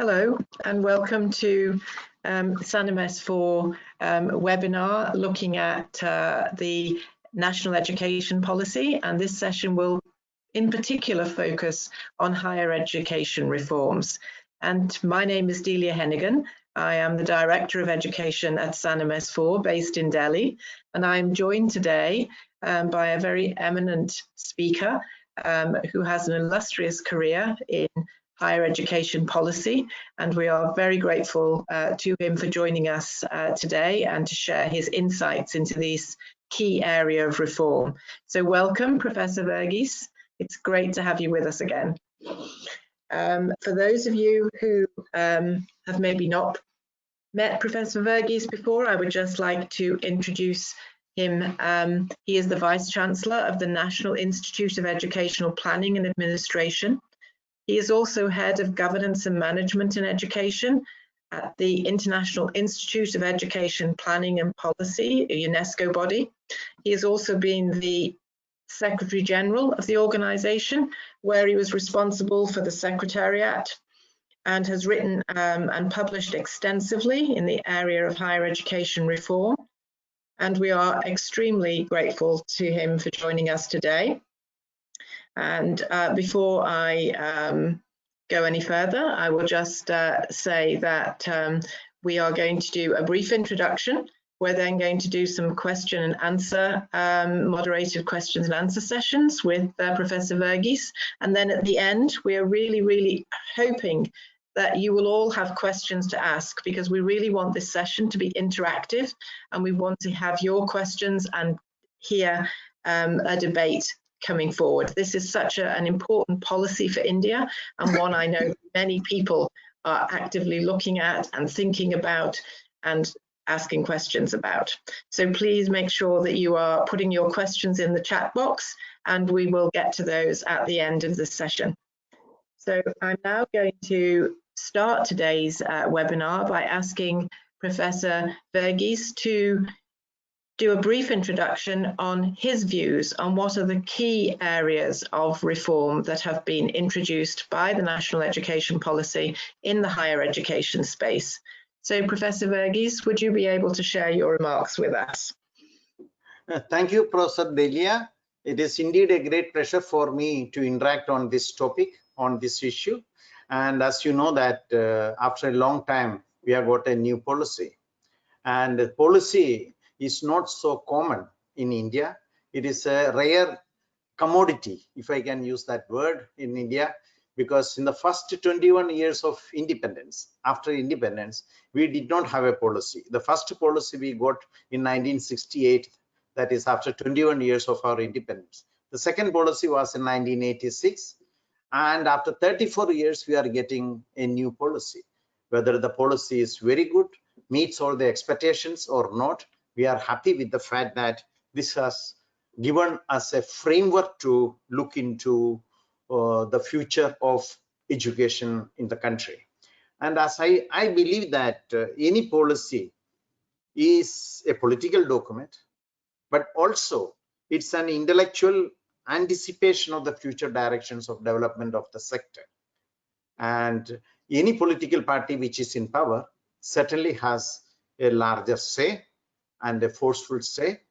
Hello and welcome to SANMS4 webinar looking at the National Education Policy, and this session will in particular focus on higher education reforms. And my name is Delia Hennigan. I am the Director of Education at SANMS4 based in Delhi, and I am joined today by a very eminent speaker who has an illustrious career in higher education policy, and we are very grateful to him for joining us today and to share his insights into this key area of reform. So welcome, Professor Verghese. It's great to have you with us again. For those of you who have maybe not met Professor Verghese before, I would just like to introduce him. He is the Vice Chancellor of the National Institute of Educational Planning and Administration. He is also Head of Governance and Management in Education at the International Institute of Education Planning and Policy, a UNESCO body. He has also been the Secretary General of the organization, where he was responsible for the Secretariat, and has written and published extensively in the area of higher education reform. And we are extremely grateful to him for joining us today. And before I go any further, I will just say that we are going to do a brief introduction. We're then going to do some question and answer, moderated questions and answer sessions with Professor Verghese. And then at the end, we are really hoping that you will all have questions to ask, because we really want this session to be interactive, and we want to have your questions and hear a debate coming forward. This is such an important policy for India, and one I know many people are actively looking at and thinking about and asking questions about. So please make sure that you are putting your questions in the chat box, and we will get to those at the end of this session. So I'm now going to start today's webinar by asking Professor Verghese to do a brief introduction on his views on what are the key areas of reform that have been introduced by the National Education Policy in the higher education space. So, Professor Verghese, would you be able to share your remarks with us? Thank you, Professor Delia. It is indeed a great pleasure for me to interact on this topic, on this issue. And as you know that after a long time, we have got a new policy. And the policy is not so common in India. It is a rare commodity, if I can use that word, in India, because in the first 21 years of independence, after independence, we did not have a policy. The first policy we got in 1968, that is after 21 years of our independence. The second policy was in 1986, and after 34 years, we are getting a new policy. Whether the policy is very good, meets all the expectations or not, we are happy with the fact that this has given us a framework to look into the future of education in the country. And as I believe that any policy is a political document, but also it's an intellectual anticipation of the future directions of development of the sector. And any political party which is in power certainly has a larger say and a forceful say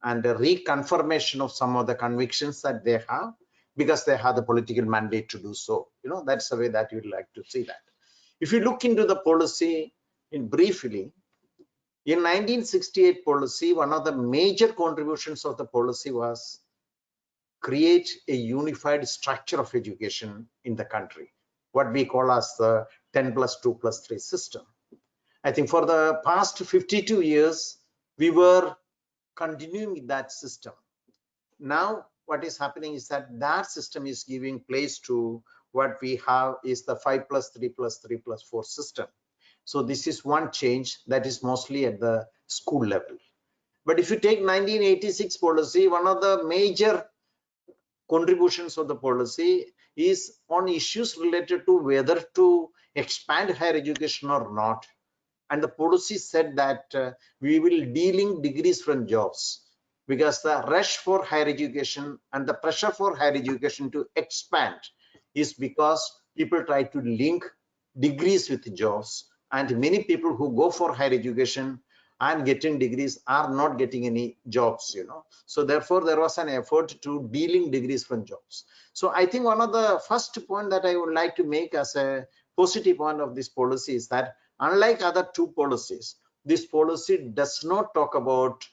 and a reconfirmation of some of the convictions that they have, because they have the political mandate to do so. You know, that's the way that you'd like to see that. If you look into the policy briefly, in 1968 policy, one of the major contributions of the policy was create a unified structure of education in the country, what we call as the 10+2+3 system. I think for the past 52 years, we were continuing with that system. Now, what is happening is that that system is giving place to what we have is the 5+3+3+4 system. So this is one change that is mostly at the school level. But if you take 1986 policy, one of the major contributions of the policy is on issues related to whether to expand higher education or not. And the policy said that we will delink degrees from jobs, because the rush for higher education and the pressure for higher education to expand is because people try to link degrees with jobs, and many people who go for higher education and getting degrees are not getting any jobs, you know. So therefore there was an effort to dealing degrees from jobs. So I think one of the first point that I would like to make as a positive point of this policy is that unlike other two policies, this policy does not talk about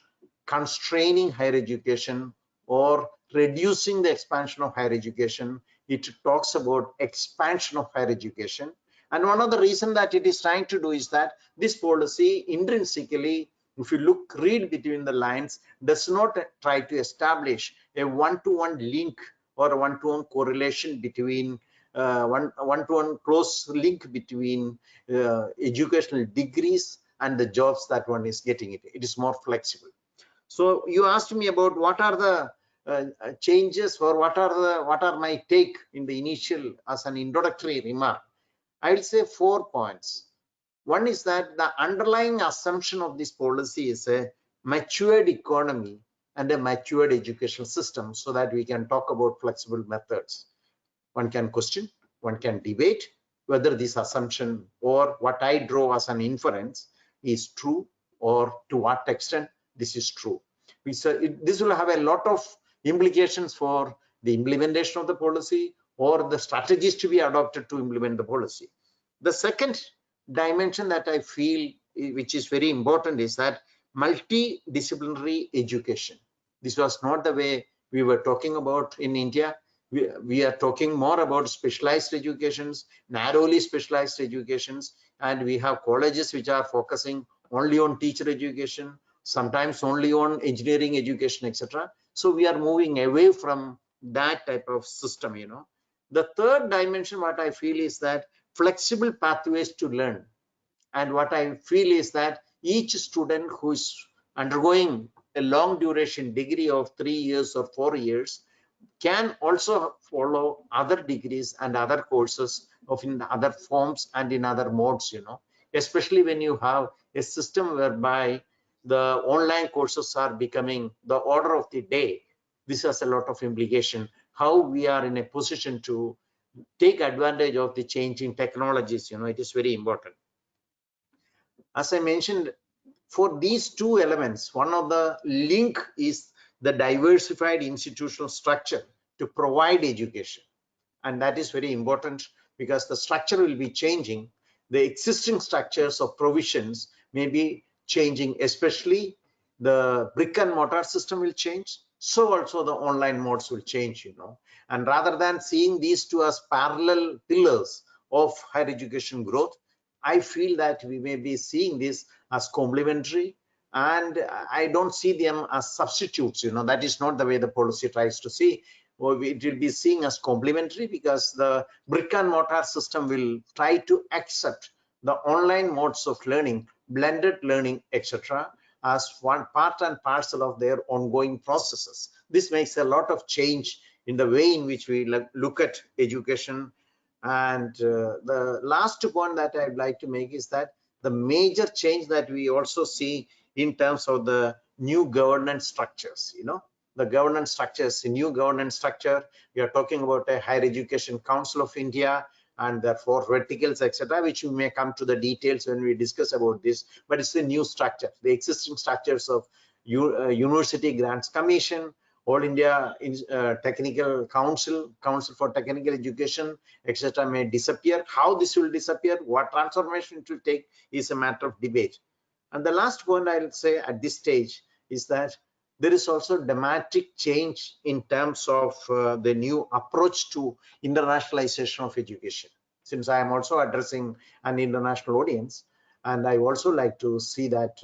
constraining higher education or reducing the expansion of higher education. It talks about expansion of higher education. And one of the reasons that it is trying to do is that this policy intrinsically, if you read between the lines, does not try to establish a one-to-one link or a one-to-one correlation between one-to-one close link between educational degrees and the jobs that one is getting. It is more flexible. So you asked me about what are the changes, or what are my take in the initial as an introductory remark. I'll say 4 points. One is that the underlying assumption of this policy is a matured economy and a matured educational system, so that we can talk about flexible methods. One can question, one can debate whether this assumption or what I draw as an inference is true, or to what extent this is true. This will have a lot of implications for the implementation of the policy or the strategies to be adopted to implement the policy. The second dimension that I feel which is very important is that multidisciplinary education. This was not the way we were talking about in India. We are talking more about specialized educations, narrowly specialized educations, and we have colleges which are focusing only on teacher education, sometimes only on engineering education, etc. So we are moving away from that type of system, you know. The third dimension, what I feel is that flexible pathways to learn. And what I feel is that each student who is undergoing a long duration degree of 3 years or 4 years can also follow other degrees and other courses of in other forms and in other modes, you know, especially when you have a system whereby the online courses are becoming the order of the day. This has a lot of implication, how we are in a position to take advantage of the changing technologies, you know. It is very important. As I mentioned, for these two elements, one of the link is the diversified institutional structure to provide education. And that is very important because the structure will be changing. The existing structures of provisions may be changing, especially the brick and mortar system will change. So also the online modes will change, you know. And rather than seeing these two as parallel pillars of higher education growth, I feel that we may be seeing this as complementary, and I don't see them as substitutes, you know. That is not the way the policy tries to see. Or it will be seen as complementary, because the brick and mortar system will try to accept the online modes of learning, blended learning, etc., as one part and parcel of their ongoing processes. This makes a lot of change in the way in which we look at education. And the last point that I'd like to make is that the major change that we also see in terms of the new governance structures, you know, the governance structures, the new governance structure. We are talking about a Higher Education Council of India and the 4 verticals, etc., which we may come to the details when we discuss about this. But it's a new structure. The existing structures of University Grants Commission, All India Technical Council, Council for Technical Education, etc., may disappear. How this will disappear, what transformation it will take, is a matter of debate. And the last point I'll say at this stage is that there is also dramatic change in terms of the new approach to internationalization of education. Since I am also addressing an international audience, and I also like to see that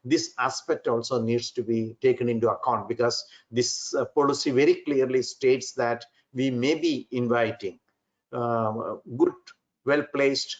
this aspect also needs to be taken into account, because this policy very clearly states that we may be inviting good, well-placed,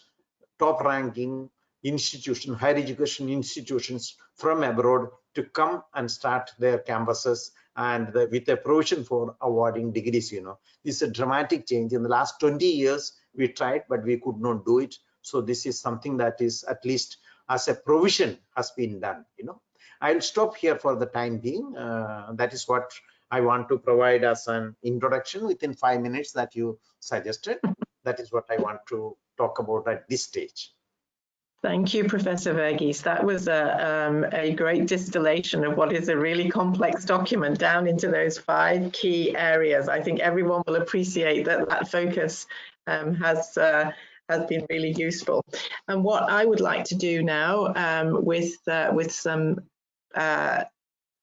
top-ranking institutions, higher education institutions from abroad to come and start their campuses, and with a provision for awarding degrees, you know. This is a dramatic change. In the last 20 years, we tried, but we could not do it. So this is something that is, at least as a provision, has been done, you know. I'll stop here for the time being. That is what I want to provide as an introduction within 5 minutes that you suggested. That is what I want to talk about at this stage. Thank you, Professor Verghese. That was a great distillation of what is a really complex document down into those 5 key areas. I think everyone will appreciate that that focus has been really useful. And what I would like to do now with some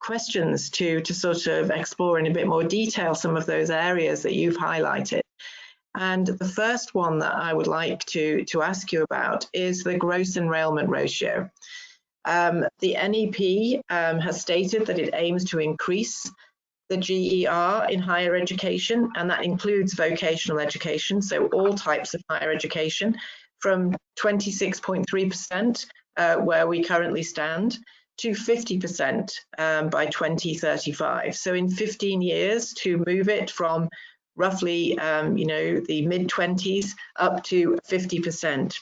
questions to sort of explore in a bit more detail some of those areas that you've highlighted. And the first one that I would like to ask you about is the gross enrollment ratio. The NEP has stated that it aims to increase the GER in higher education, and that includes vocational education, so all types of higher education, from 26.3% where we currently stand to 50% by 2035. So in 15 years to move it from roughly, the mid-20s up to 50%.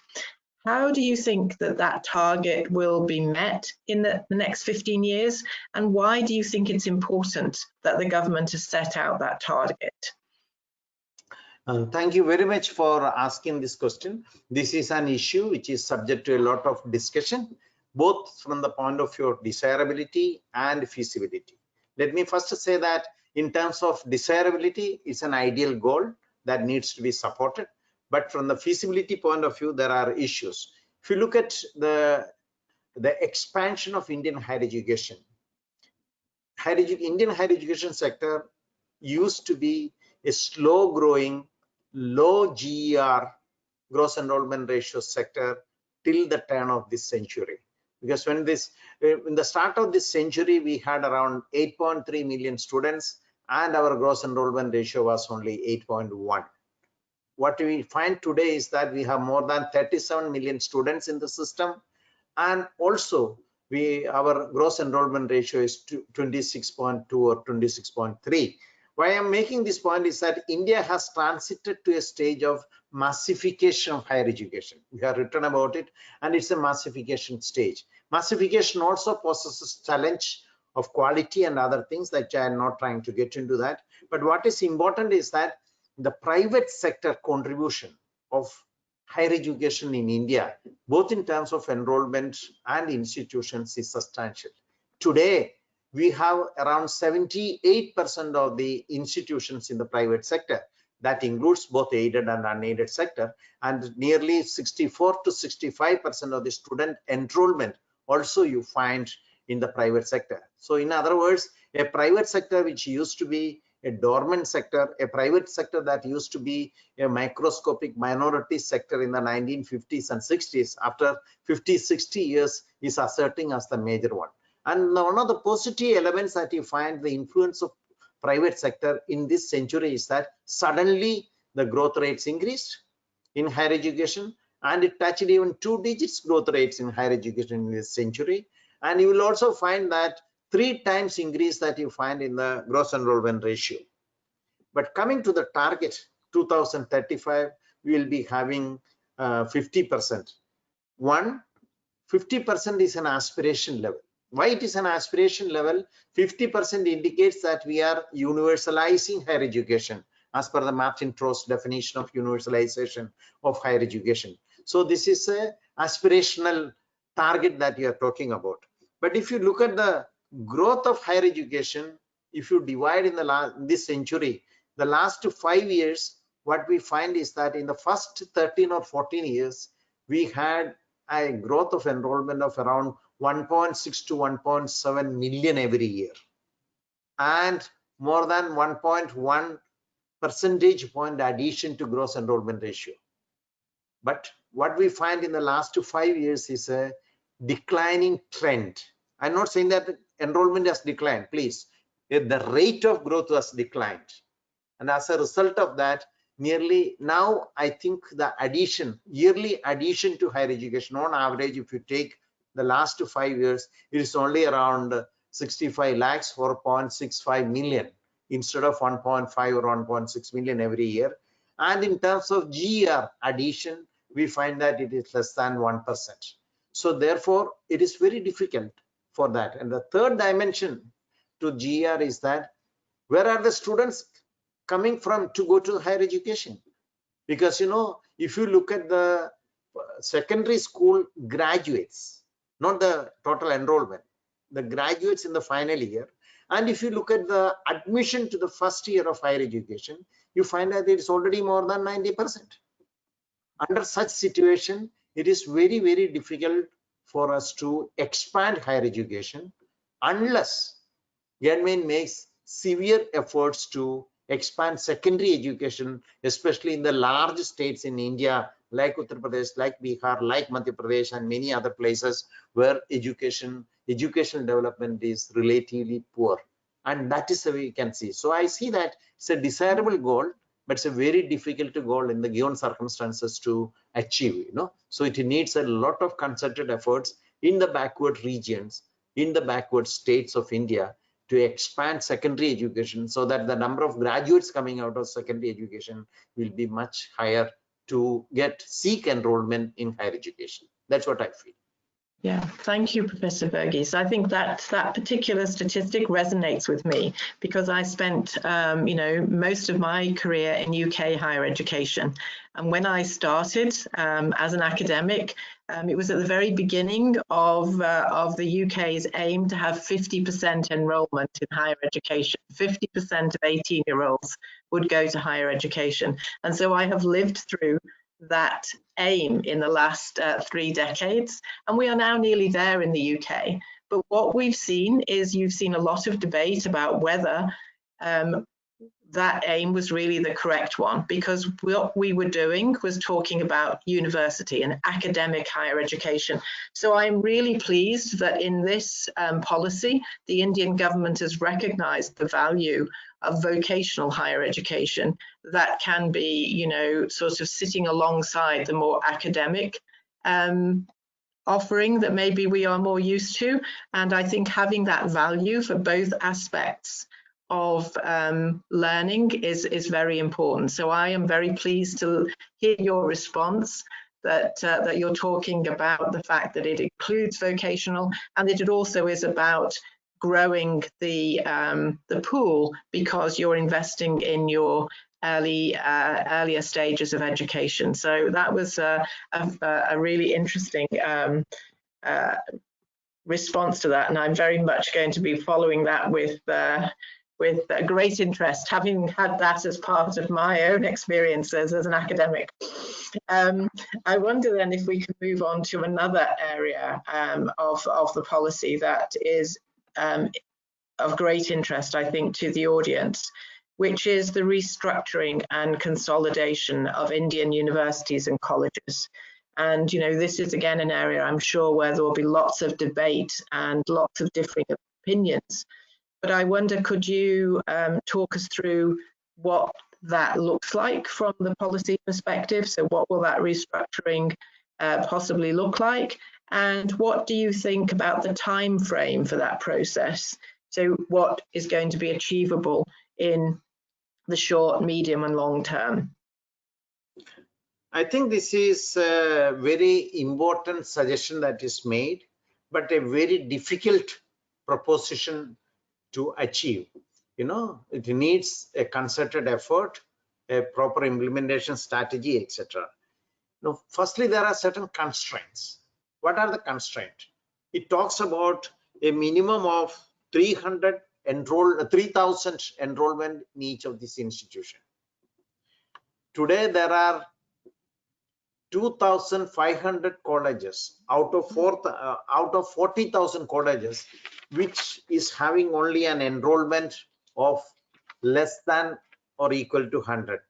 How do you think that that target will be met in the next 15 years? And why do you think it's important that the government has set out that target? Thank you very much for asking this question. This is an issue which is subject to a lot of discussion, both from the point of view of desirability and feasibility. Let me first say that in terms of desirability, it's an ideal goal that needs to be supported. But from the feasibility point of view, there are issues. If you look at the expansion of Indian higher education, Indian higher education sector used to be a slow growing, low GER, gross enrollment ratio sector till the turn of this century. Because when in the start of this century, we had around 8.3 million students and our gross enrollment ratio was only 8.1. What we find today is that we have more than 37 million students in the system, and also our gross enrollment ratio is 26.2 or 26.3. Why I'm making this point is that India has transited to a stage of massification of higher education. We have written about it, and it's a massification stage. Massification also poses a challenge of quality and other things that I am not trying to get into that. But what is important is that the private sector contribution of higher education in India, both in terms of enrollment and institutions, is substantial. Today, we have around 78% of the institutions in the private sector. That includes both aided and unaided sector, and nearly 64 to 65% of the student enrollment also you find in the private sector. So in other words, a private sector which used to be a dormant sector, a private sector that used to be a microscopic minority sector in the 1950s and 60s, after 50, 60 years is asserting as the major one. And one of the positive elements that you find the influence of private sector in this century is that suddenly the growth rates increased in higher education, and it touched even 2 digits growth rates in higher education in this century. And you will also find that 3 times increase that you find in the gross enrollment ratio. But coming to the target 2035, we will be having 50%. 50% is an aspiration level. Why it is an aspiration level? 50% indicates that we are universalizing higher education as per the Martin Trost definition of universalization of higher education. So this is a aspirational target that you are talking about. But if you look at the growth of higher education, if you divide in this century, the last 5 years, what we find is that in the first 13 or 14 years, we had a growth of enrollment of around 1.6 to 1.7 million every year, and more than 1.1 percentage point addition to gross enrollment ratio. But what we find in the last 5 years is a declining trend. I'm not saying that enrollment has declined, please. The rate of growth has declined. And as a result of that, nearly now, I think the yearly addition to higher education on average, if you take the last 5 years, it is only around 65 lakhs, 4.65 million instead of 1.5 or 1.6 million every year. And in terms of GER addition, we find that it is less than 1%. So therefore, it is very difficult for that. And the third dimension to GER is that where are the students coming from to go to higher education? Because if you look at the secondary school graduates, not the total enrollment, the graduates in the final year, and if you look at the admission to the first year of higher education, you find that it's already more than 90%. Under such situation, it is very, very difficult for us to expand higher education unless government makes severe efforts to expand secondary education, especially in the large states in India like Uttar Pradesh, like Bihar, like Madhya Pradesh, and many other places where educational development is relatively poor. And that is the way you can see. So I see that it's a desirable goal, but it's a very difficult goal in the given circumstances to achieve. So it needs a lot of concerted efforts in the backward regions, in the backward states of India, to expand secondary education so that the number of graduates coming out of secondary education will be much higher to seek enrollment in higher education. That's what I feel. Yeah, thank you, Professor Verghese. I think that particular statistic resonates with me because I spent, most of my career in UK higher education. And when I started as an academic, it was at the very beginning of the UK's aim to have 50% enrolment in higher education. 50% of 18-year-olds would go to higher education. And so I have lived through that aim in the last 3 decades, and we are now nearly there in the UK. But what we've seen is you've seen a lot of debate about whether that aim was really the correct one, because what we were doing was talking about university and academic higher education. So I'm really pleased that in this policy, the Indian government has recognized the value of vocational higher education that can be, sort of sitting alongside the more academic offering that maybe we are more used to. And I think having that value for both aspects of learning is very important. So I am very pleased to hear your response that you're talking about the fact that it includes vocational and that it also is about growing the pool because you're investing in your earlier stages of education. So that was a really interesting response to that, and I'm very much going to be following that with great interest, having had that as part of my own experiences as an academic. I wonder then if we can move on to another area of the policy that is of great interest, I think, to the audience, which is the restructuring and consolidation of Indian universities and colleges. And, this is again an area I'm sure where there will be lots of debate and lots of differing opinions. But I wonder, could you talk us through what that looks like from the policy perspective? So what will that restructuring possibly look like? And what do you think about the time frame for that process? So what is going to be achievable in the short, medium and long term? I think this is a very important suggestion that is made, but a very difficult proposition to achieve. It needs a concerted effort, a proper implementation strategy, etc. Now, firstly, there are certain constraints. What are the constraints? It talks about a minimum of 3,000 enrollment in each of these institutions. Today, there are 2,500 colleges out of 40,000 colleges, which is having only an enrollment of less than or equal to 100.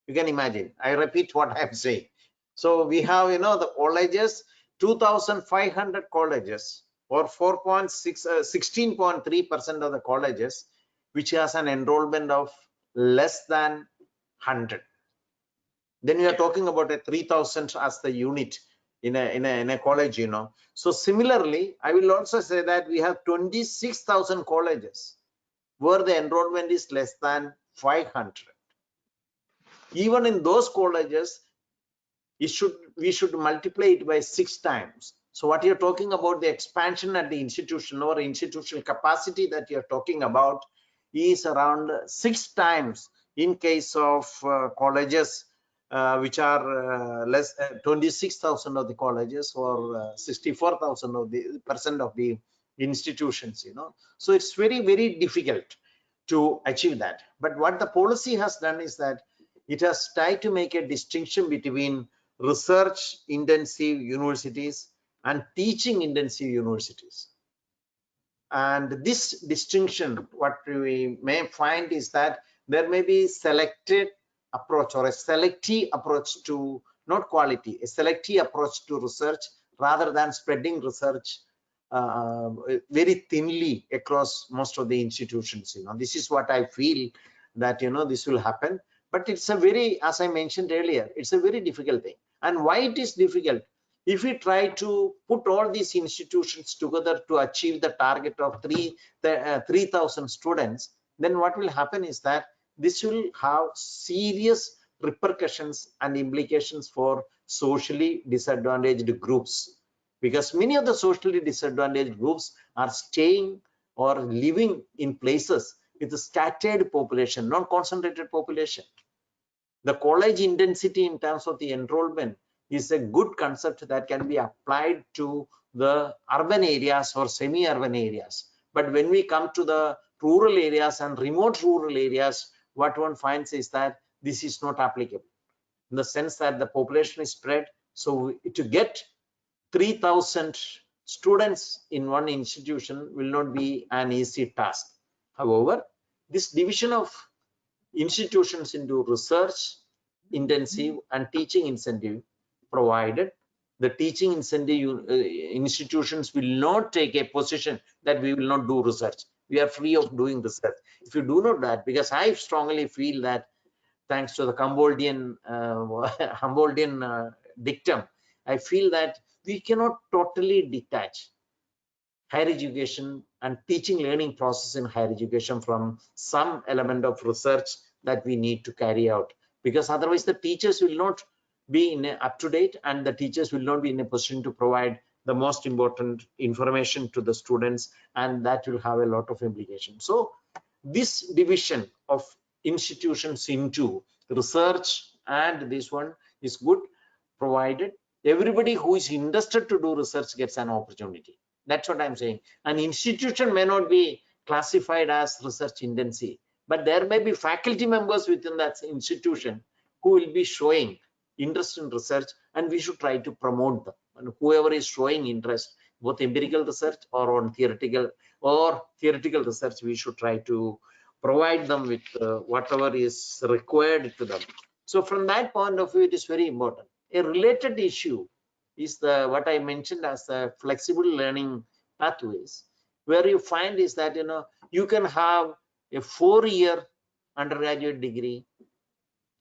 You can imagine. I repeat what I'm saying. So we have, the colleges, 2,500 colleges, or 16.3% of the colleges, which has an enrollment of less than 100. Then we are talking about a 3,000 as the unit in a college, So similarly, I will also say that we have 26,000 colleges where the enrollment is less than 500. Even in those colleges, we should multiply it by 6 times. So what you're talking about, the expansion at the institution or institutional capacity that you're talking about is around 6 times in case of colleges which are less 26,000 of the colleges or 64,000 of the percent of the institutions, you know. So it's very, very difficult to achieve that. But what the policy has done is that it has tried to make a distinction between research intensive universities and teaching intensive universities. And this distinction, what we may find is that there may be selected approach or a selective approach to, not quality, a selective approach to research rather than spreading research very thinly across most of the institutions. You know, this is what I feel that, you know, this will happen. But it's a very, as I mentioned earlier, it's a very difficult thing. And why it is difficult? If we try to put all these institutions together to achieve the target of 3,000 students, then what will happen is that this will have serious repercussions and implications for socially disadvantaged groups, because many of the socially disadvantaged groups are staying or living in places with a scattered population, not concentrated population. The college intensity in terms of the enrollment is a good concept that can be applied to the urban areas or semi-urban areas. But when we come to the rural areas and remote rural areas, what one finds is that this is not applicable, in the sense that the population is spread. So to get 3,000 students in one institution will not be an easy task. However, this division of institutions into research intensive and teaching incentive, provided the teaching incentive institutions will not take a position that we will not do research. We are free of doing research. If you do not that, because I strongly feel that thanks to the Humboldtian dictum, I feel that we cannot totally detach higher education and teaching learning process in higher education from some element of research that we need to carry out, because otherwise the teachers will not be in up to date, and the teachers will not be in a position to provide the most important information to the students, and that will have a lot of implications. So this division of institutions into research and this one is good, provided everybody who is interested to do research gets an opportunity. That's what I'm saying. An institution may not be classified as research intensive, but there may be faculty members within that institution who will be showing interest in research, and we should try to promote them. And whoever is showing interest, both empirical research or on theoretical research, we should try to provide them with whatever is required to them. So from that point of view, it is very important. A related issue is the what I mentioned as the flexible learning pathways, where you find is that, you know, you can have a 4-year undergraduate degree,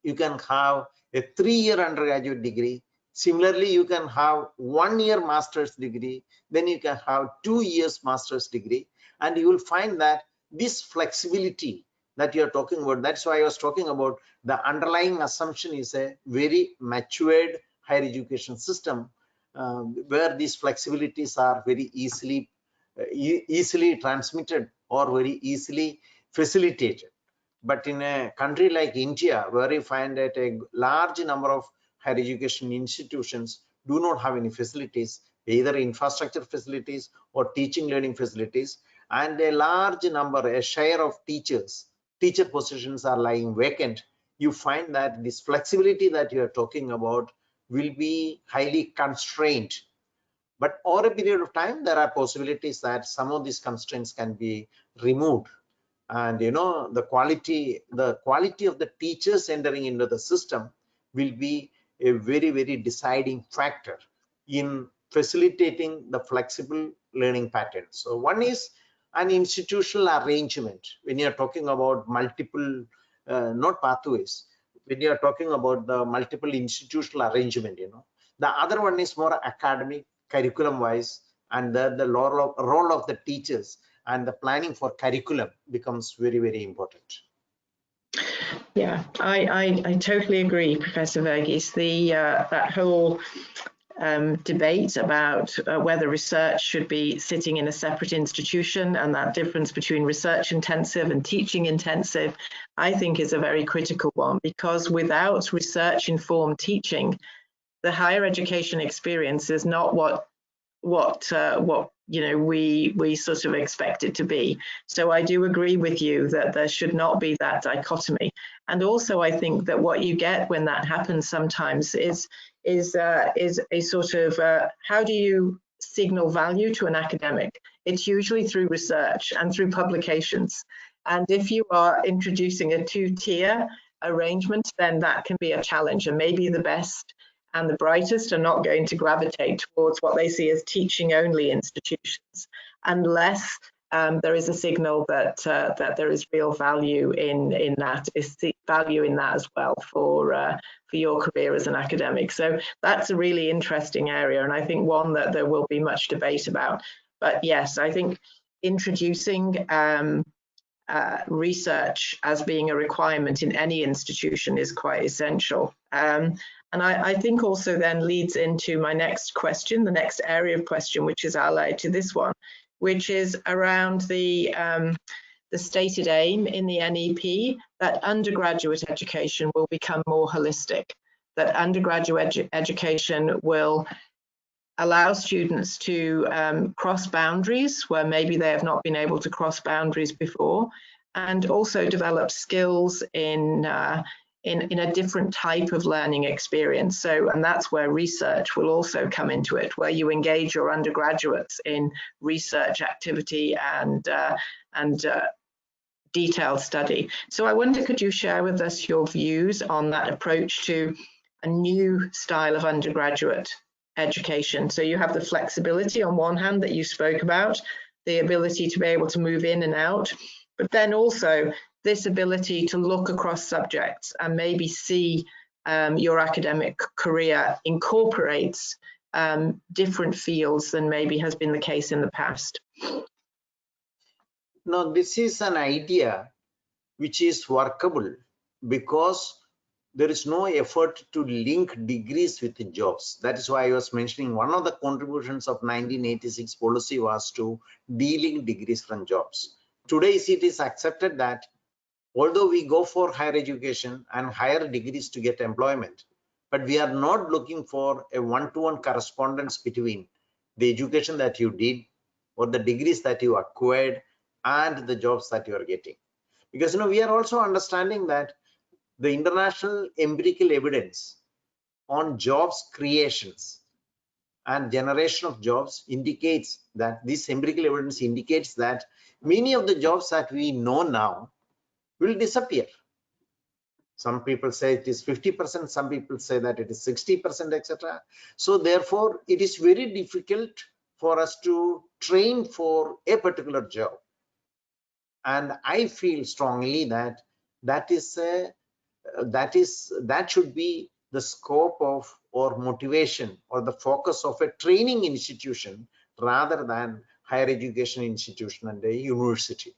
you can have a 3-year undergraduate degree. Similarly, you can have 1-year master's degree, then you can have 2 years master's degree, and you will find that this flexibility that you are talking about, that's why I was talking about the underlying assumption is a very matured higher education system, where these flexibilities are very easily transmitted or very easily facilitated. But in a country like India, where you find that a large number of higher education institutions do not have any facilities, either infrastructure facilities or teaching learning facilities, and a large number, a share of teacher positions are lying vacant, you find that this flexibility that you are talking about will be highly constrained. But over a period of time, there are possibilities that some of these constraints can be removed. And, you know, the quality of the teachers entering into the system will be a very, very deciding factor in facilitating the flexible learning patterns. So one is an institutional arrangement. When you're talking about multiple, not pathways, when you're talking about the multiple institutional arrangement, you know, the other one is more academic, curriculum wise, and the role of the teachers and the planning for curriculum becomes very, very important. Yeah, I totally agree, Professor Verghese. That whole debate about whether research should be sitting in a separate institution, and that difference between research intensive and teaching intensive, I think, is a very critical one, because without research informed teaching, the higher education experience is not what we sort of expect it to be. So I do agree with you that there should not be that dichotomy. And also, I think that what you get when that happens sometimes is a sort of how do you signal value to an academic? It's usually through research and through publications. And if you are introducing a two-tier arrangement, then that can be a challenge. And maybe the best and the brightest are not going to gravitate towards what they see as teaching-only institutions, unless there is a signal that there is real value in that, is value in that as well for your career as an academic. So that's a really interesting area, and I think one that there will be much debate about. But yes, I think introducing research as being a requirement in any institution is quite essential. And I think also then leads into my next question, the next area of question, which is allied to this one, which is around the stated aim in the NEP that undergraduate education will become more holistic, that undergraduate education will allow students to cross boundaries where maybe they have not been able to cross boundaries before, and also develop skills in a different type of learning experience. So, and that's where research will also come into it, where you engage your undergraduates in research activity and detailed study. So I wonder, could you share with us your views on that approach to a new style of undergraduate education? So you have the flexibility on one hand that you spoke about, the ability to be able to move in and out, but then also this ability to look across subjects and maybe see your academic career incorporates different fields than maybe has been the case in the past. Now, this is an idea which is workable because there is no effort to link degrees with the jobs. That is why I was mentioning one of the contributions of 1986 policy was to de-link degrees from jobs. Today, it is accepted that although we go for higher education and higher degrees to get employment, but we are not looking for a one-to-one correspondence between the education that you did or the degrees that you acquired and the jobs that you are getting. Because we are also understanding that the international empirical evidence on jobs creations and generation of jobs indicates that this empirical evidence indicates that many of the jobs that we know now will disappear. Some people say it is 50%, some people say that it is 60%, etc. So therefore, it is very difficult for us to train for a particular job. And I feel strongly that that should be the scope of or motivation or the focus of a training institution rather than higher education institution and a university.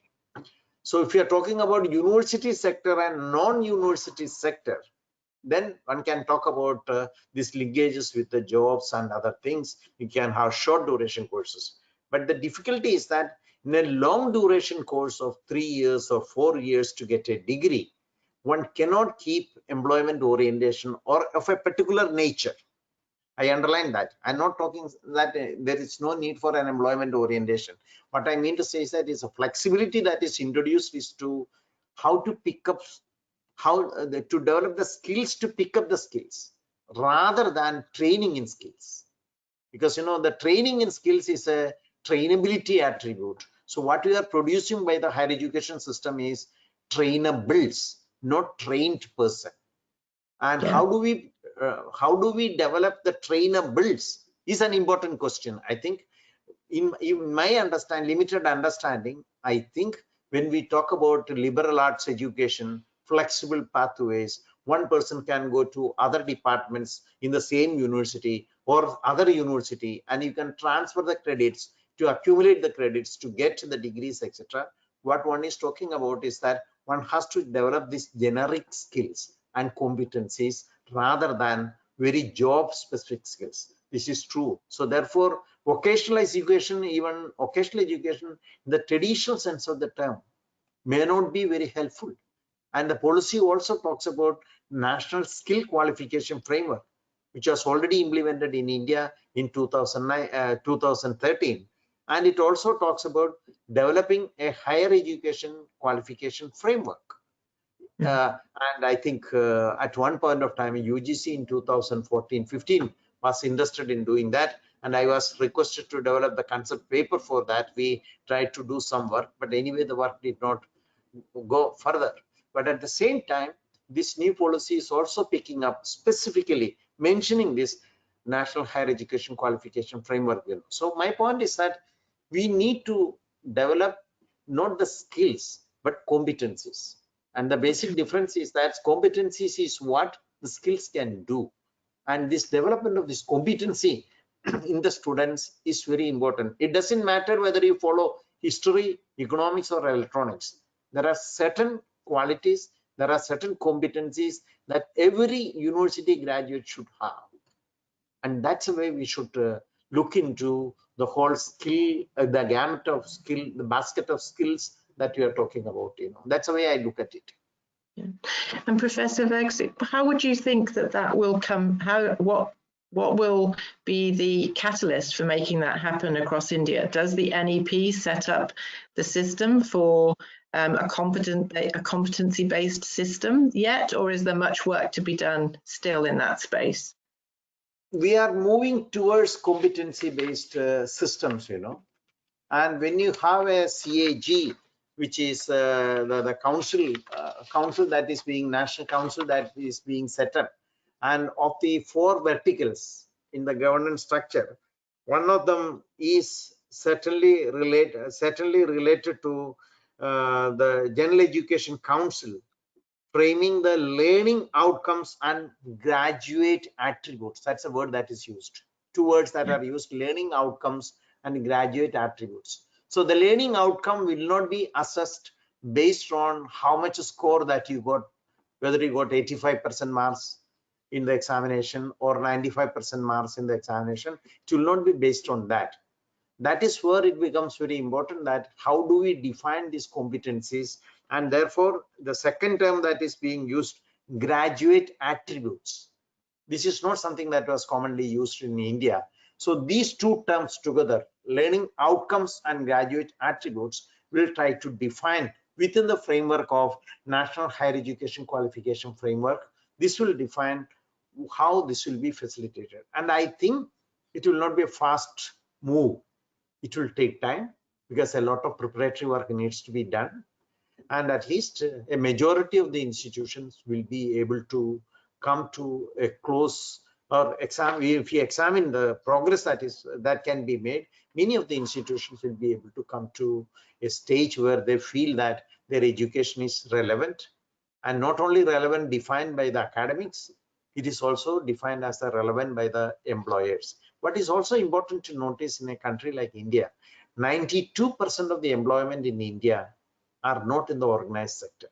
So if you are talking about university sector and non-university sector, then one can talk about these linkages with the jobs and other things. You can have short duration courses. But the difficulty is that in a long duration course of 3 years or 4 years to get a degree, one cannot keep employment orientation or of a particular nature. I underline that. I'm not talking that there is no need for an employment orientation. What I mean to say is that is a flexibility that is introduced is to how to pick up, to develop the skills to pick up the skills rather than training in skills. Because the training in skills is a trainability attribute. So what we are producing by the higher education system is trainables, not trained person. And how do we develop the trainables is an important question. I think in my limited understanding, I think when we talk about liberal arts education, flexible pathways, one person can go to other departments in the same university or other university, and you can transfer the credits to accumulate the credits to get the degrees, etc. What one is talking about is that one has to develop these generic skills and competencies rather than very job specific skills. This is true. So therefore, vocational education, even vocational education, in the traditional sense of the term, may not be very helpful. And the policy also talks about national skill qualification framework, which was already implemented in India in 2013. And it also talks about developing a higher education qualification framework. And I think at one point of time, UGC in 2014-15 was interested in doing that. And I was requested to develop the concept paper for that. We tried to do some work, but anyway, the work did not go further. But at the same time, this new policy is also picking up, specifically mentioning this National Higher Education Qualification Framework. So my point is that we need to develop not the skills, but competencies. And the basic difference is that competencies is what the skills can do. And this development of this competency in the students is very important. It doesn't matter whether you follow history, economics, or electronics. There are certain qualities, there are certain competencies that every university graduate should have. And that's the way we should look into the whole skill, the gamut of skill, the basket of skills that we are talking about. That's the way I look at it. Yeah. And Professor Gus, how would you think that will come? What will be the catalyst for making that happen across India? Does the NEP set up the system for a competency-based system yet, or is there much work to be done still in that space? We are moving towards competency-based systems, and when you have a CAG, which is the council that is being national council that is being set up, and of the 4 verticals in the governance structure, one of them is certainly related to the General Education Council, framing the learning outcomes and graduate attributes. That's a word that is used. 2 words that are used: learning outcomes and graduate attributes. So the learning outcome will not be assessed based on how much score that you got, whether you got 85% marks in the examination or 95% marks in the examination. It will not be based on that. That is where it becomes very important, that how do we define these competencies. And therefore, the second term that is being used, graduate attributes. This is not something that was commonly used in India. So these 2 terms together, learning outcomes and graduate attributes, will try to define within the framework of National Higher Education Qualification Framework. This will define how this will be facilitated. And I think it will not be a fast move. It will take time because a lot of preparatory work needs to be done. And at least a majority of the institutions will be able to come to a close or examine. If you examine the progress that can be made, many of the institutions will be able to come to a stage where they feel that their education is relevant, and not only relevant defined by the academics, it is also defined as the relevant by the employers. What is also important to notice in a country like India, 92% of the employment in India are not in the organized sector.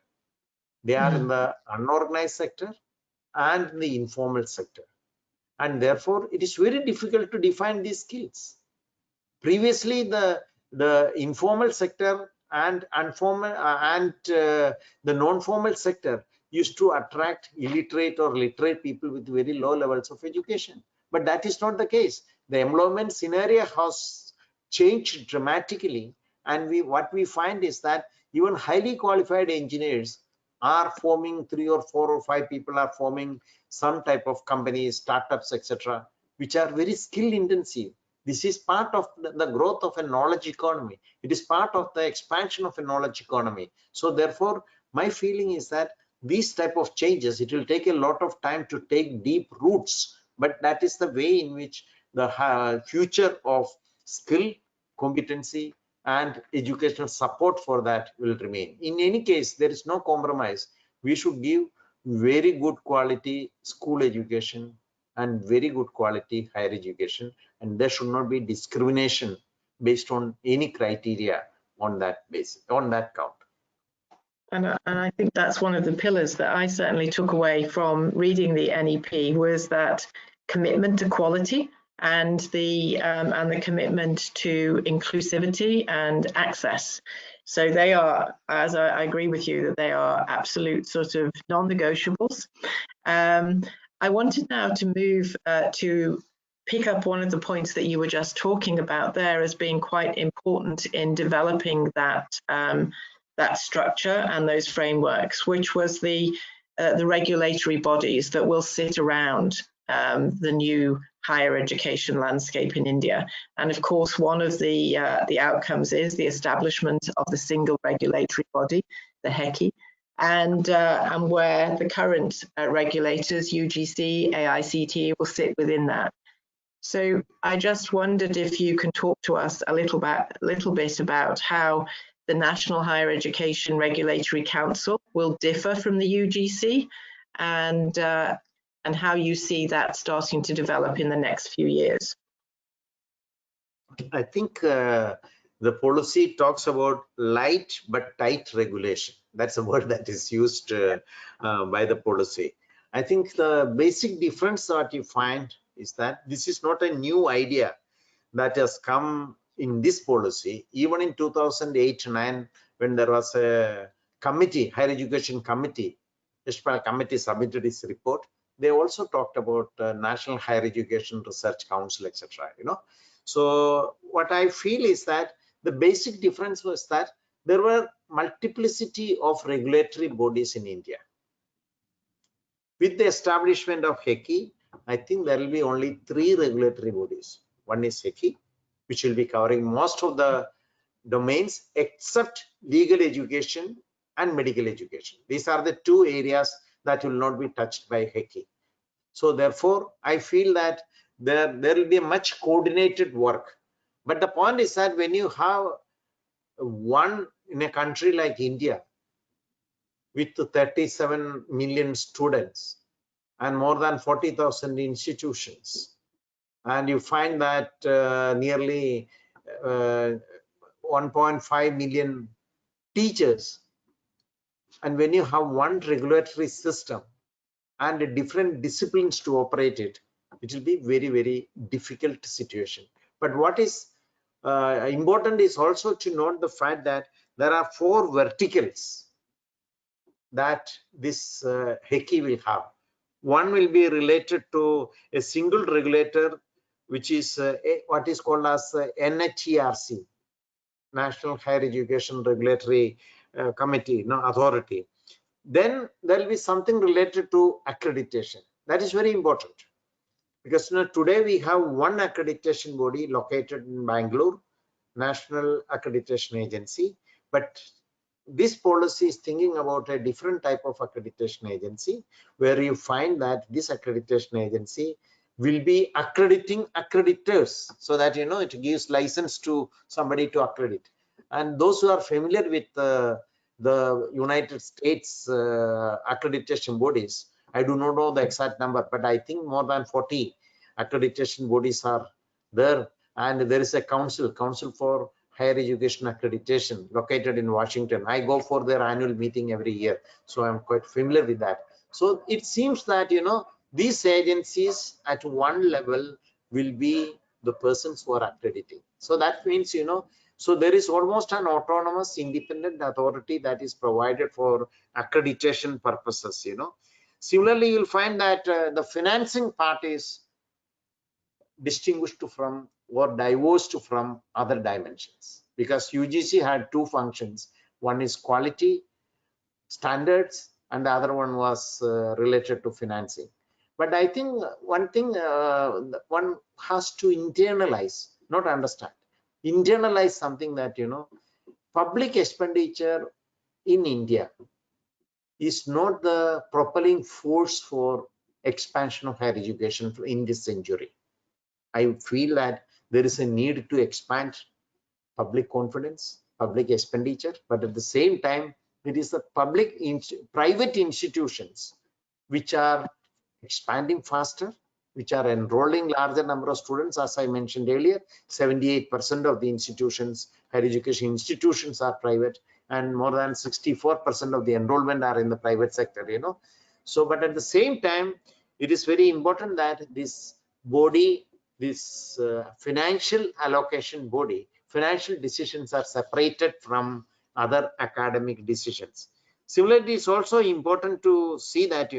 They are in the unorganized sector and the informal sector. And therefore, it is very difficult to define these skills. Previously, the informal sector and informal the non-formal sector used to attract illiterate or literate people with very low levels of education. But that is not the case. The employment scenario has changed dramatically. And what we find is that even highly qualified engineers are forming 3 or 4 or 5 people are forming some type of companies, startups, etc., which are very skill intensive. This is part of the growth of a knowledge economy. It is part of the expansion of a knowledge economy. So therefore, my feeling is that these type of changes, it will take a lot of time to take deep roots, but that is the way in which the future of skill, competency, and educational support for that will remain. In any case, there is no compromise. We should give very good quality school education and very good quality higher education, and there should not be discrimination based on any criteria on that basis, on that count. And I think that's one of the pillars that I certainly took away from reading the NEP, was that commitment to quality and the commitment to inclusivity and access. So they are, as I agree with you, that they are absolute sort of non-negotiables. I wanted now to move to pick up one of the points that you were just talking about there as being quite important in developing that that structure and those frameworks, which was the regulatory bodies that will sit around the new higher education landscape in India. And of course, one of the outcomes is the establishment of the single regulatory body, the HECI, and where the current regulators, UGC, AICTE, will sit within that. So I just wondered if you can talk to us a little bit about how the National Higher Education Regulatory Council will differ from the UGC, and how you see that starting to develop in the next few years. I think the policy talks about light but tight regulation. That's a word that is used by the policy. I think the basic difference that you find is that this is not a new idea that has come in this policy. Even in 2008-9, when there was a committee, higher education committee, Ishmael committee submitted its report, they also talked about National Higher Education Research Council, etc. So what I feel is that the basic difference was that there were multiplicity of regulatory bodies in India. With the establishment of HECI, I think there will be only 3 regulatory bodies. One is HECI, which will be covering most of the domains except legal education and medical education. These are the 2 areas that will not be touched by HECI. So therefore, I feel that there will be much coordinated work. But the point is that when you have one in a country like India with 37 million students and more than 40,000 institutions, and you find that nearly 1.5 million teachers, and when you have one regulatory system and different disciplines to operate it, it will be very, very difficult situation. But what is important is also to note the fact that there are 4 verticals that this HECI will have. One will be related to a single regulator, which is what is called as NHERC, National Higher Education Regulatory Committee, authority. Then there will be something related to accreditation. That is very important, because today we have one accreditation body located in Bangalore, National Accreditation Agency, but this policy is thinking about a different type of accreditation agency, where you find that this accreditation agency will be accrediting accreditors, so that it gives license to somebody to accredit. And those who are familiar with the United States accreditation bodies, I do not know the exact number, but I think more than 40 accreditation bodies are there, and there is a council for higher education accreditation located in Washington. I go for their annual meeting every year, so I'm quite familiar with that. So it seems that these agencies at one level will be the persons who are accrediting. So that means so there is almost an autonomous independent authority that is provided for accreditation purposes. Similarly, you'll find that the financing part is distinguished from or divorced from other dimensions, because UGC had 2 functions. One is quality standards and the other one was related to financing. But I think one thing one has to internalize, not understand, internalize something that public expenditure in India is not the propelling force for expansion of higher education in this century. I feel that there is a need to expand public confidence, public expenditure, but at the same time, it is the private institutions which are expanding faster, which are enrolling larger number of students. As I mentioned earlier, 78% of the institutions, higher education institutions, are private, and more than 64% of the enrollment are in the private sector. So, but at the same time, it is very important that this body this financial allocation body, financial decisions are separated from other academic decisions. Similarly, it's also important to see that,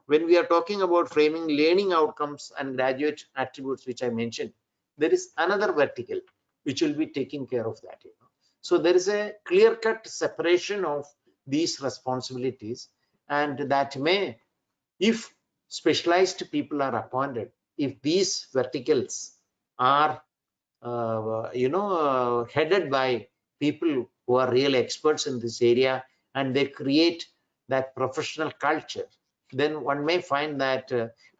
when we are talking about framing learning outcomes and graduate attributes, which I mentioned, there is another vertical which will be taking care of that. So there is a clear-cut separation of these responsibilities, and that may, if specialized people are appointed, if these verticals are headed by people who are real experts in this area, and they create that professional culture, then one may find that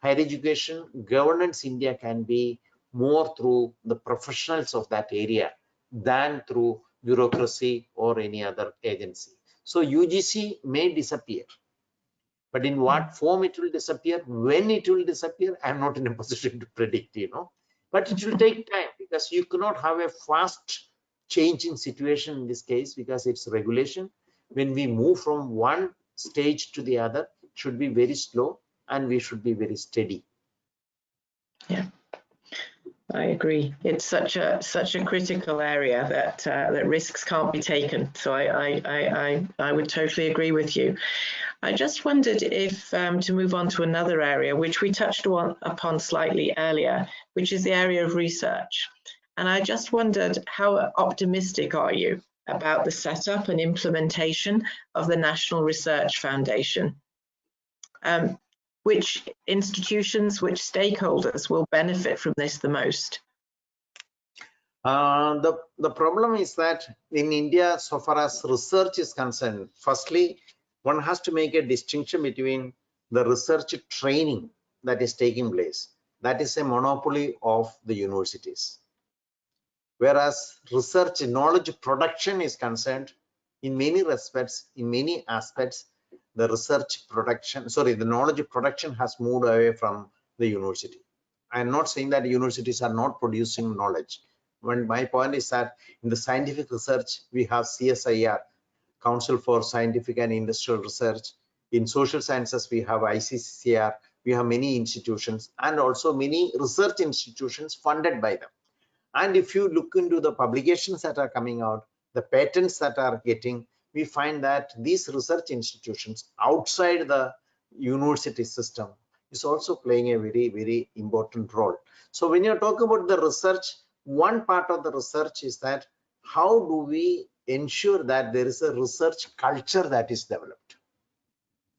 higher education governance India can be more through the professionals of that area than through bureaucracy or any other agency. So UGC may disappear, but in what form it will disappear, when it will disappear, I'm not in a position to predict, but it will take time, because you cannot have a fast changing situation in this case, because it's regulation. When we move from one stage to the other, it should be very slow, and we should be very steady. Yeah, I agree. It's such a critical area that that risks can't be taken. So I would totally agree with you. I just wondered if to move on to another area, which we touched upon slightly earlier, which is the area of research. And I just wondered, how optimistic are you about the setup and implementation of the National Research Foundation? Which institutions, which stakeholders will benefit from this the most? The problem is that in India, so far as research is concerned, firstly, one has to make a distinction between the research training that is taking place. That is a monopoly of the universities. Whereas research knowledge production is concerned, in many respects, in many aspects, the knowledge production has moved away from the university. I am not saying that universities are not producing knowledge. When my point is that in the scientific research, we have CSIR, Council for Scientific and Industrial Research. In social sciences, we have ICCR. We have many institutions, and also many research institutions funded by them. And if you look into the publications that are coming out, the patents that are getting, we find that these research institutions outside the university system is also playing a very, very important role. So when you talk about the research, one part of the research is that how do we ensure that there is a research culture that is developed?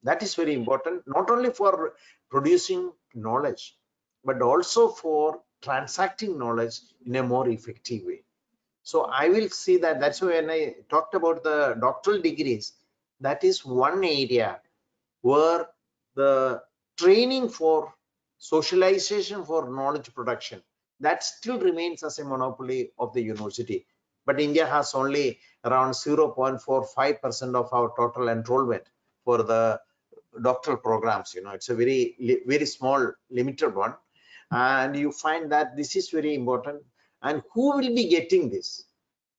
That is very important, not only for producing knowledge, but also for transacting knowledge in a more effective way. So I will see that. That's why when I talked about the doctoral degrees, that is one area where the training for socialization for knowledge production, that still remains as a monopoly of the university. But India has only around 0.45% of our total enrollment for the doctoral programs. It's a very small, limited one. And you find that this is very important. And who will be getting this?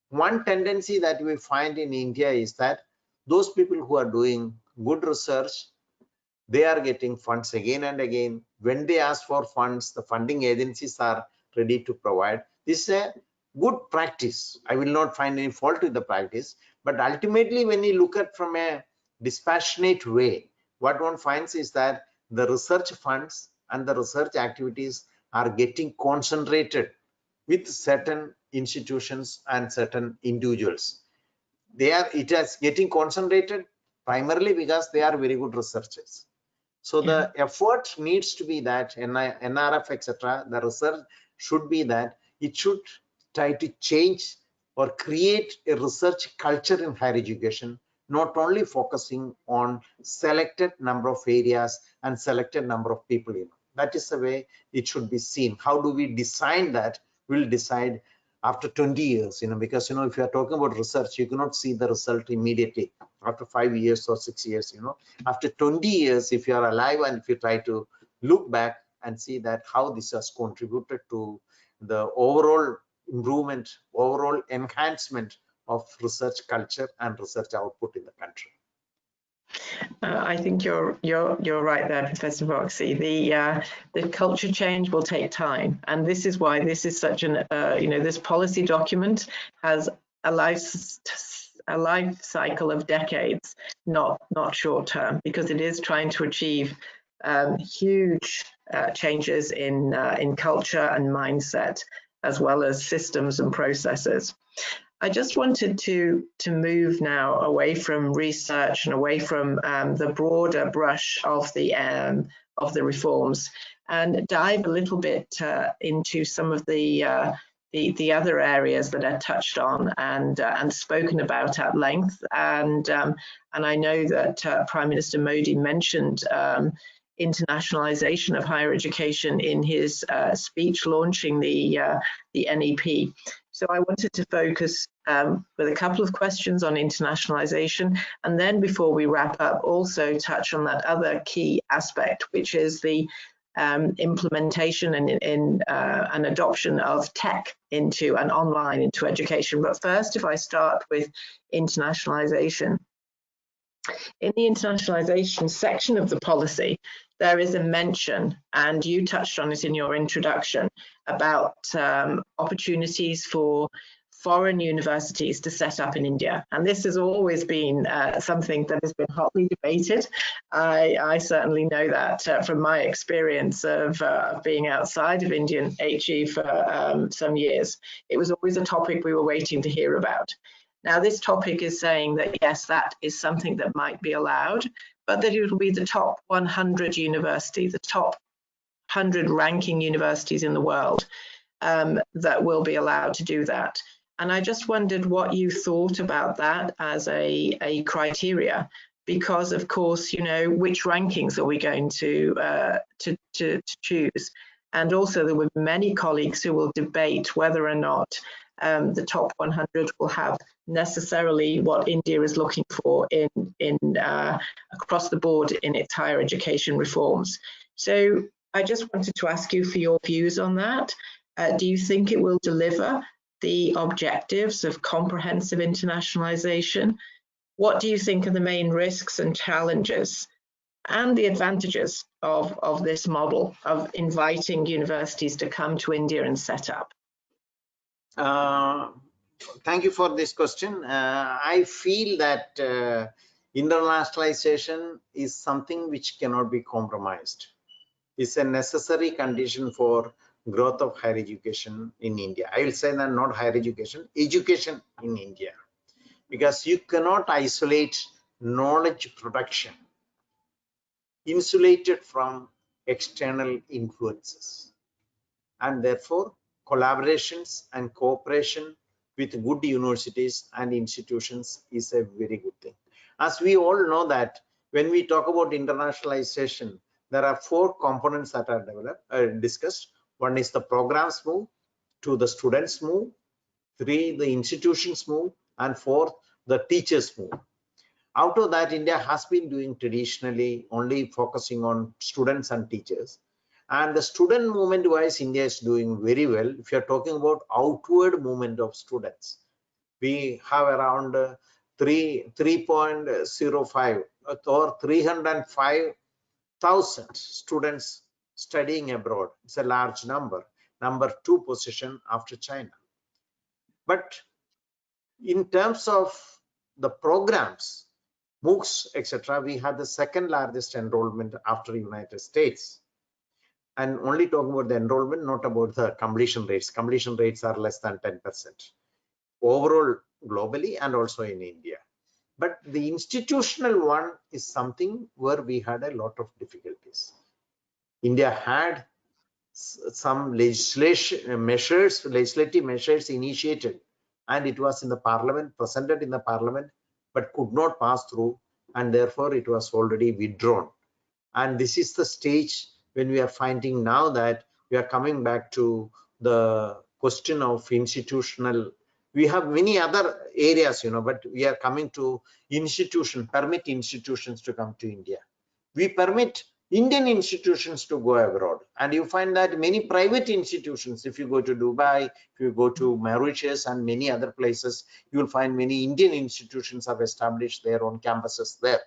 One tendency that we find in India is that those people who are doing good research, they are getting funds again and again. When they ask for funds, the funding agencies are ready to provide. This is a good practice. I will not find any fault with the practice. But ultimately, when you look at from a dispassionate way, what one finds is that the research funds and the research activities are getting concentrated with certain institutions and certain individuals. It is getting concentrated primarily because they are very good researchers. So the effort needs to be that NRF, etc., the research should be that it should try to change or create a research culture in higher education, not only focusing on selected number of areas and selected number of people. That is the way it should be seen. How do we design that? We'll decide after 20 years, because, if you are talking about research, you cannot see the result immediately after 5 years or 6 years, after 20 years, if you are alive and if you try to look back and see that how this has contributed to the overall improvement, overall enhancement of research culture and research output in the country. I think you're right there, Professor Voxy. The culture change will take time, and this is why this is such an this policy document has a life cycle of decades, not short term, because it is trying to achieve huge changes in culture and mindset, as well as systems and processes. I just wanted to move now away from research and away from the broader brush of the reforms and dive a little bit into some of the other areas that are touched on and spoken about at length. And I know that Prime Minister Modi mentioned internationalization of higher education in his speech launching the NEP. So I wanted to focus with a couple of questions on internationalization, and then before we wrap up, also touch on that other key aspect, which is the implementation and adoption of tech into and online into education. But first, if I start with internationalization. In the internationalization section of the policy, there is a mention, and you touched on it in your introduction, about opportunities for foreign universities to set up in India. And this has always been something that has been hotly debated. I certainly know that from my experience of being outside of Indian HE for some years. It was always a topic we were waiting to hear about. Now, this topic is saying that, yes, that is something that might be allowed, but that it will be the top 100 universities, the top 100 ranking universities in the world that will be allowed to do that. And I just wondered what you thought about that as a criteria, because, of course, you know, which rankings are we going to choose? And also there were many colleagues who will debate whether or not the top 100 will have necessarily what India is looking for in across the board in its higher education reforms. So I just wanted to ask you for your views on that. Do you think it will deliver the objectives of comprehensive internationalization? What do you think are the main risks and challenges and the advantages of this model of inviting universities to come to India and set up? Thank you for this question. I feel that internationalization is something which cannot be compromised. It's a necessary condition for growth of higher education in India. I will say that not higher education in India, because you cannot isolate knowledge production insulated from external influences, and therefore collaborations and cooperation with good universities and institutions is a very good thing. As we all know that when we talk about internationalization, there are 4 components that are discussed. One is the programs move, 2 the students move, 3 the institutions move, and 4 the teachers move. Out of that, India has been doing traditionally only focusing on students and teachers. And the student movement wise, India is doing very well. If you're talking about outward movement of students, we have around 3.05 or 305,000 students studying abroad. It's a large number. Number 2 position after China. But in terms of the programs, MOOCs, etc., we have the 2nd largest enrollment after United States. And only talking about the enrollment, not about the completion rates. Completion rates are less than 10% overall globally and also in India. But the institutional one is something where we had a lot of difficulties. India had some legislative measures initiated, and it was in the parliament, presented in the parliament, but could not pass through, and therefore it was already withdrawn. And this is the stage when we are finding now that we are coming back to the question of institutional. We have many other areas, you know, but we are coming to permit institutions to come to India. We permit Indian institutions to go abroad, and you find that many private institutions, if you go to Dubai, if you go to Mauritius and many other places, you will find many Indian institutions have established their own campuses there.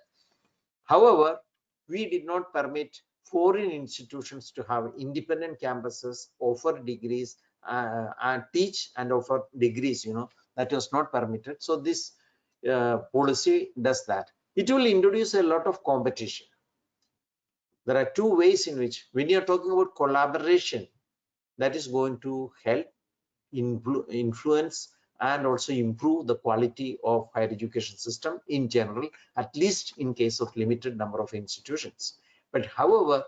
However, we did not permit foreign institutions to have independent campuses, offer degrees, and teach and offer degrees. That was not permitted. So this policy does that. It will introduce a lot of competition. There are two ways in which, when you're talking about collaboration, that is going to help influence and also improve the quality of higher education system in general, at least in case of limited number of institutions. But however,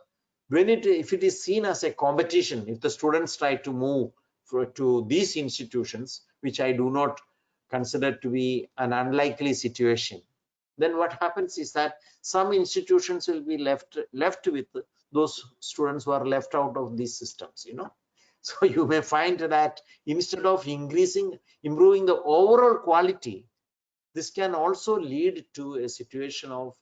if it is seen as a competition, if the students try to move to these institutions, which I do not consider to be an unlikely situation, then what happens is that some institutions will be left with those students who are left out of these systems. So you may find that instead of improving the overall quality, this can also lead to a situation of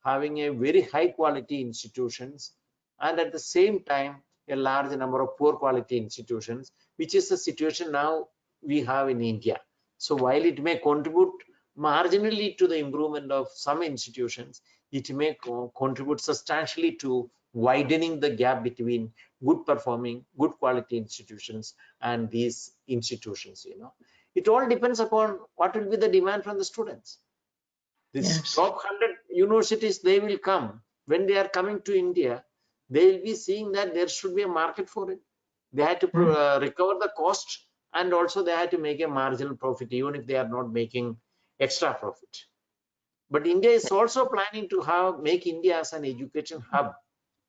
having a very high quality institutions and at the same time a large number of poor quality institutions, which is the situation now we have in India. So while it may contribute marginally to the improvement of some institutions, it may contribute substantially to widening the gap between good performing, good quality institutions and these institutions. It all depends upon what will be the demand from the students. This top 100 universities, they will come. When they are coming to India, they will be seeing that there should be a market for it. They had to recover the cost, and also they had to make a marginal profit, even if they are not making extra profit. But India is also planning to make India as an education hub,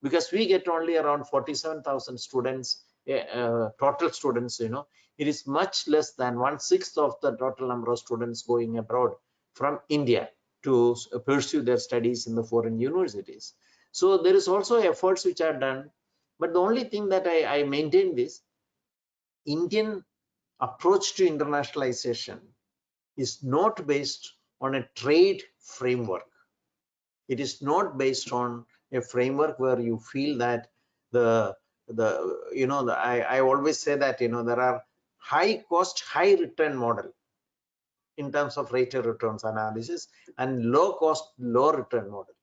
because we get only around 47,000 students, total students. It is much less than 1/6 of the total number of students going abroad from India to pursue their studies in the foreign universities. So there is also efforts which are done, but the only thing that I maintain this Indian approach to internationalization is not based on a trade framework. It is not based on a framework where you feel that I always say that there are high cost, high return model in terms of rate of returns analysis and low cost, low return model.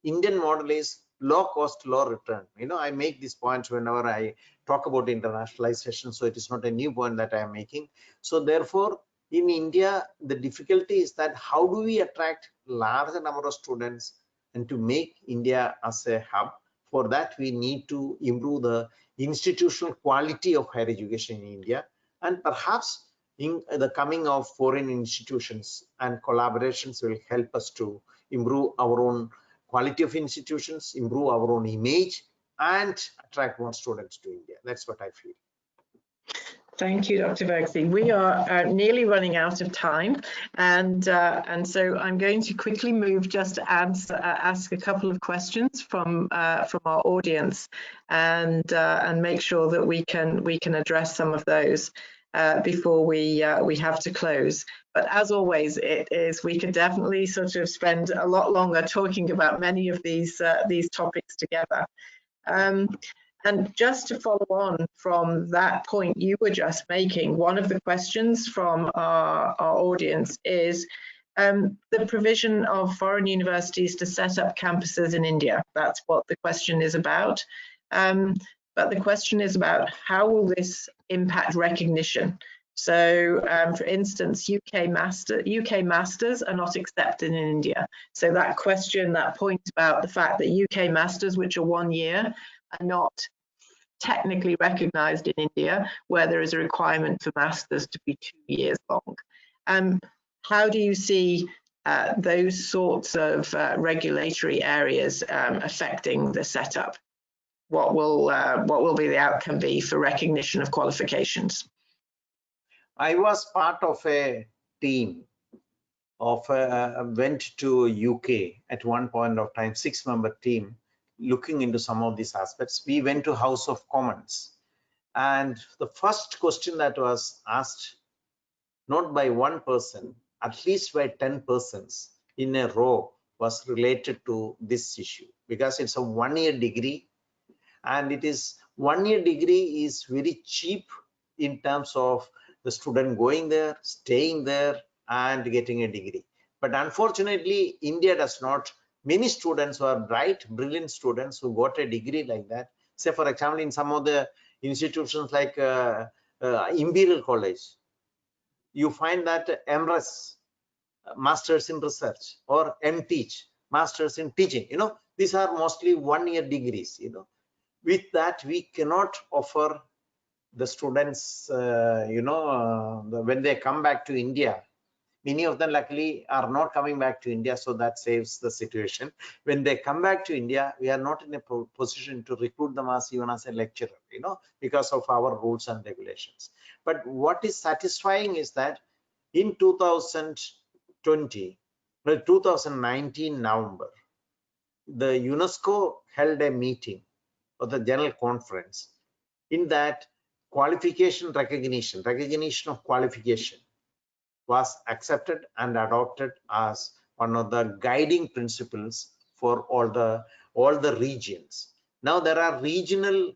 Indian model is low cost, low return. I make these points whenever I talk about internationalization, so it is not a new point that I am making. So therefore, in India, the difficulty is that how do we attract larger number of students and to make India as a hub? For that, we need to improve the institutional quality of higher education in India, and perhaps in the coming of foreign institutions and collaborations will help us to improve our own quality of institutions, improve our own image, and attract more students to India. That's what I feel. Thank you, Dr. Verghese. We are nearly running out of time, and so I'm going to quickly move just to ask a couple of questions from our audience, and make sure that we can address some of those before we have to close. But as always, we could definitely sort of spend a lot longer talking about many of these topics together. And just to follow on from that point you were just making, one of the questions from our audience is the provision of foreign universities to set up campuses in India. That's what the question is about. But the question is about how will this impact recognition? So, for instance, UK masters are not accepted in India. So that question, that point about the fact that UK masters, which are 1 year, are not technically recognized in India, where there is a requirement for masters to be 2 years long. How do you see those sorts of regulatory areas affecting the setup? What will be the outcome be for recognition of qualifications? I was part of a team went to UK at one point of time, 6-member team, looking into some of these aspects. We went to House of Commons, and the first question that was asked, not by one person, at least by 10 persons in a row, was related to this issue, because it's a 1-year degree, and it is 1-year degree is very cheap in terms of the student going there, staying there, and getting a degree. But unfortunately, India does not many students who are bright, brilliant students who got a degree like that. Say, for example, in some of the institutions like Imperial College, you find that MRes, Masters in Research, or MTeach, Masters in Teaching. These are mostly one-year degrees. With that, we cannot offer the students, when they come back to India. Many of them luckily are not coming back to India, so that saves the situation. When they come back to India, we are not in a position to recruit them as even as a lecturer, because of our rules and regulations. But what is satisfying is that in 2019 November, the UNESCO held a meeting or the general conference. In that, qualification recognition of qualification was accepted and adopted as one of the guiding principles for all the regions. Now there are regional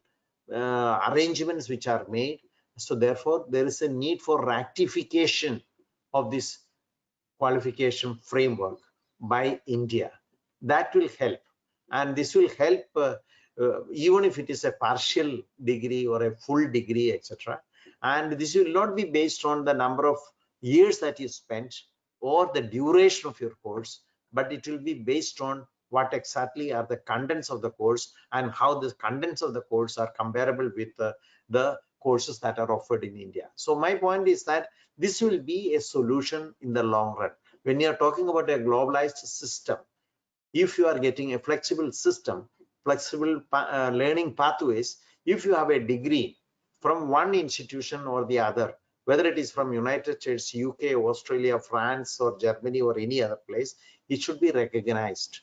arrangements which are made, so therefore there is a need for ratification of this qualification framework by India. That will help, and this will help even if it is a partial degree or a full degree, etc. And this will not be based on the number of years that you spent or the duration of your course, but it will be based on what exactly are the contents of the course and how the contents of the course are comparable with the courses that are offered in India. So my point is that this will be a solution in the long run. When you are talking about a globalized system, if you are getting a flexible system, flexible learning pathways, if you have a degree from one institution or the other, whether it is from United States, UK, Australia, France, or Germany, or any other place, it should be recognized.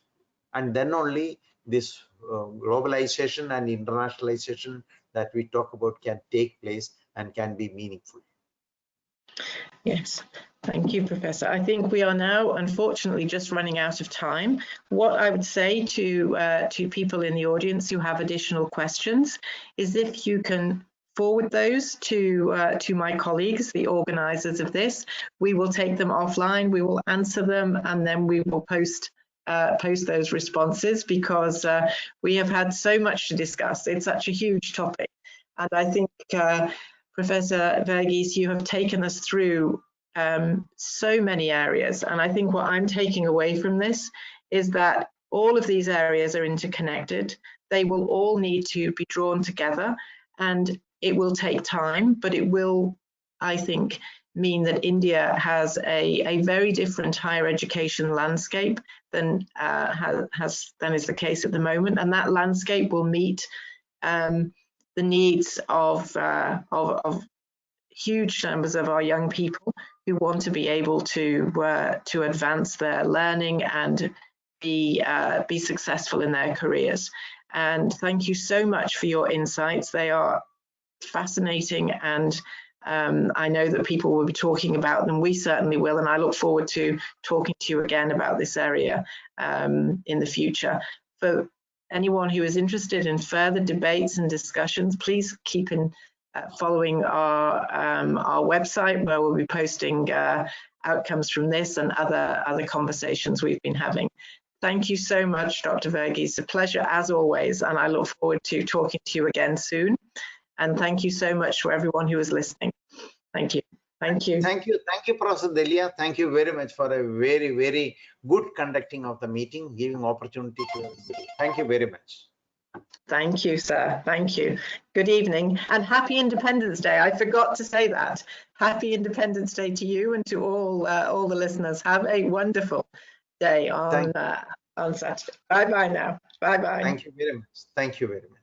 And then only this globalization and internationalization that we talk about can take place and can be meaningful. Yes, thank you, Professor. I think we are now, unfortunately, just running out of time. What I would say to people in the audience who have additional questions is if you can forward those to my colleagues, the organizers of this. We will take them offline, we will answer them, and then we will post those responses, because we have had so much to discuss. It's such a huge topic. And I think, Professor Verghese, you have taken us through so many areas. And I think what I'm taking away from this is that all of these areas are interconnected. They will all need to be drawn together, and it will take time, but it will, I think, mean that India has a very different higher education landscape than is the case at the moment, and that landscape will meet the needs of huge numbers of our young people who want to be able to advance their learning and be successful in their careers. And thank you so much for your insights. They are fascinating, and I know that people will be talking about them. We certainly will, and I look forward to talking to you again about this area in the future. For anyone who is interested in further debates and discussions, please keep following our website, where we'll be posting outcomes from this and other conversations we've been having. Thank you so much, Dr. Verghese. It's a pleasure as always, and I look forward to talking to you again soon. And thank you so much for everyone who is listening. Thank you. Thank you. Thank you, Professor Delia. Thank you very much for a very, very good conducting of the meeting, giving opportunity to everybody. Thank you very much. Thank you, sir. Thank you. Good evening and happy Independence Day. I forgot to say that. Happy Independence Day to you and to all the listeners. Have a wonderful day on Saturday. Bye bye now. Bye bye. Thank you very much. Thank you very much.